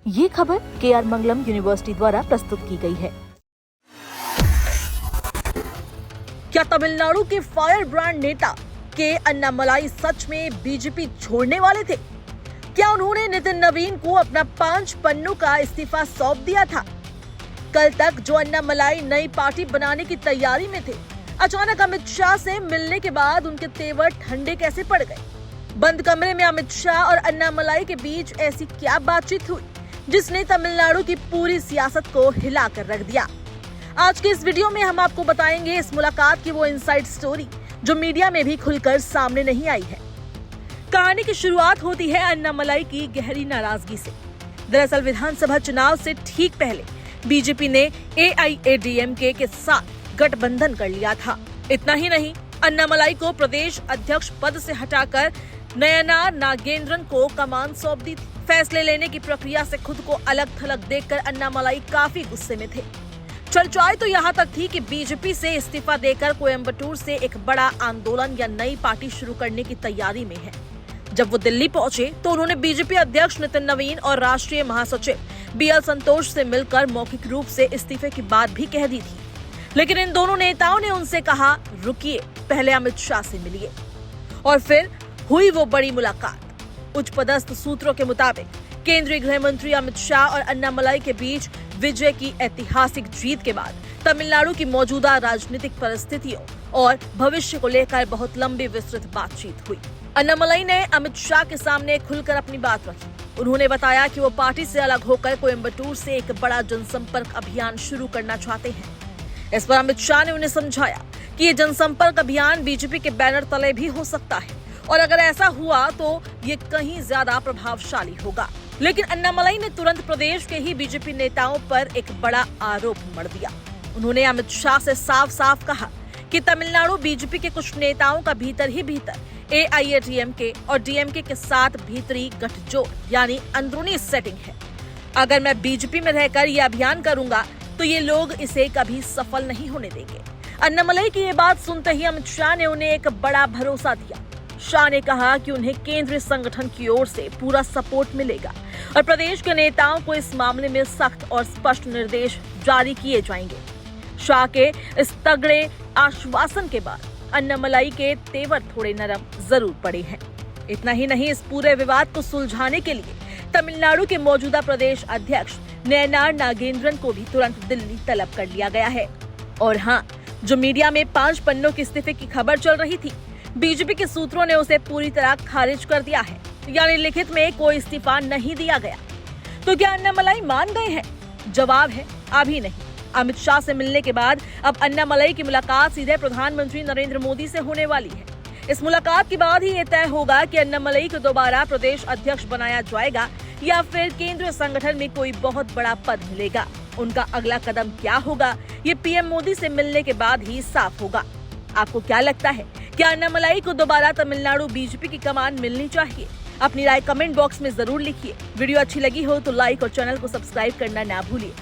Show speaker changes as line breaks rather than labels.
ये खबर KR मंगलम university द्वारा प्रस्तुत की गई है।
क्या तमिलनाडु के फायर ब्रांड नेता के अन्नामलाई सच में बीजेपी छोड़ने वाले थे? क्या उन्होंने नितिन नवीन को अपना 5 पन्नों का इस्तीफा सौंप दिया था? कल तक जो अन्नामलाई नई पार्टी बनाने की तैयारी में थे, अचानक अमित शाह से मिलने के बाद उनके तेवर ठंडे कैसे पड़ गए? बंद कमरे में अमित शाह और अन्नामलाई के बीच ऐसी क्या बातचीत हुई जिसने तमिलनाडु की पूरी सियासत को हिला कर रख दिया? आज के इस वीडियो में हम आपको बताएंगे इस मुलाकात की वो इनसाइड स्टोरी जो मीडिया में भी खुलकर सामने नहीं आई है। कहानी की शुरुआत होती है अन्नामलाई की गहरी नाराजगी से। दरअसल विधानसभा चुनाव से ठीक पहले बीजेपी ने AIADMK के साथ गठबंधन कर लिया था। इतना ही नहीं, अन्नामलाई को प्रदेश अध्यक्ष पद से हटाकर नयनार नागेंद्रन को कमान सौंप दी थी। फैसले लेने की प्रक्रिया से खुद को अलग थलग देखकर अन्नामलाई काफी गुस्से में थे। चर्चाएं तो यहाँ तक थी कि बीजेपी से इस्तीफा देकर कोयम्बटूर से एक बड़ा आंदोलन या नई पार्टी शुरू करने की तैयारी में है। जब वो दिल्ली पहुंचे तो उन्होंने बीजेपी अध्यक्ष नितिन नवीन और राष्ट्रीय महासचिव BL संतोष से मिलकर मौखिक रूप से इस्तीफे की बात भी कह दी थी। लेकिन इन दोनों नेताओं ने उनसे कहा, रुकिए, पहले अमित शाह से मिलिए। और फिर हुई वो बड़ी मुलाकात। उच्च पदस्थ सूत्रों के मुताबिक केंद्रीय गृह मंत्री अमित शाह और अन्नामलाई के बीच विजय की ऐतिहासिक जीत के बाद तमिलनाडु की मौजूदा राजनीतिक परिस्थितियों और भविष्य को लेकर बहुत लंबी विस्तृत बातचीत हुई। अन्नामलाई ने अमित शाह के सामने खुलकर अपनी बात रखी। उन्होंने बताया कि वो पार्टी से अलग होकर कोयम्बटूर से एक बड़ा जनसंपर्क अभियान शुरू करना चाहते हैं। इस पर अमित शाह ने उन्हें समझाया कि ये जनसंपर्क अभियान बीजेपी के बैनर तले भी हो सकता है और अगर ऐसा हुआ तो ये कहीं ज्यादा प्रभावशाली होगा। लेकिन अन्नामलाई ने तुरंत प्रदेश के ही बीजेपी नेताओं पर एक बड़ा आरोप मढ़ दिया। उन्होंने अमित शाह से साफ साफ कहा कि तमिलनाडु बीजेपी के कुछ नेताओं का भीतर ही भीतर AIADMK और DMK के साथ भीतरी गठजोड़ यानी अंदरूनी सेटिंग है। अगर मैं बीजेपी में रहकर ये अभियान करूंगा तो ये लोग इसे कभी सफल नहीं होने देंगे। अन्नामलाई की ये बात सुनते ही अमित शाह ने उन्हें एक बड़ा भरोसा दिया। शाह ने कहा कि उन्हें केंद्रीय संगठन की ओर से पूरा सपोर्ट मिलेगा और प्रदेश के नेताओं को इस मामले में सख्त और स्पष्ट निर्देश जारी किए जाएंगे। शाह के इस तगड़े आश्वासन के बाद अन्नामलाई के तेवर थोड़े नरम जरूर पड़े हैं। इतना ही नहीं, इस पूरे विवाद को सुलझाने के लिए तमिलनाडु के मौजूदा प्रदेश अध्यक्ष नयनार नागेंद्रन को भी तुरंत दिल्ली तलब कर लिया गया है। और हाँ, जो मीडिया में 5 पन्नों के इस्तीफे की खबर चल रही थी, बीजेपी के सूत्रों ने उसे पूरी तरह खारिज कर दिया है, यानी लिखित में कोई इस्तीफा नहीं दिया गया। तो क्या अन्नामलाई मान गए हैं? जवाब है अभी नहीं। अमित शाह से मिलने के बाद अब अन्नामलाई की मुलाकात सीधे प्रधानमंत्री नरेंद्र मोदी से होने वाली है। इस मुलाकात के बाद ही ये तय होगा कि अन्नामलाई को दोबारा प्रदेश अध्यक्ष बनाया जाएगा या फिर केंद्रीय संगठन में कोई बहुत बड़ा पद मिलेगा। उनका अगला कदम क्या होगा, ये PM मोदी से मिलने के बाद ही साफ होगा। आपको क्या लगता है, क्या अन्नामलाई को दोबारा तमिलनाडु बीजेपी की कमान मिलनी चाहिए? अपनी राय कमेंट बॉक्स में जरूर लिखिए। वीडियो अच्छी लगी हो तो लाइक और चैनल को सब्सक्राइब करना ना भूलिए।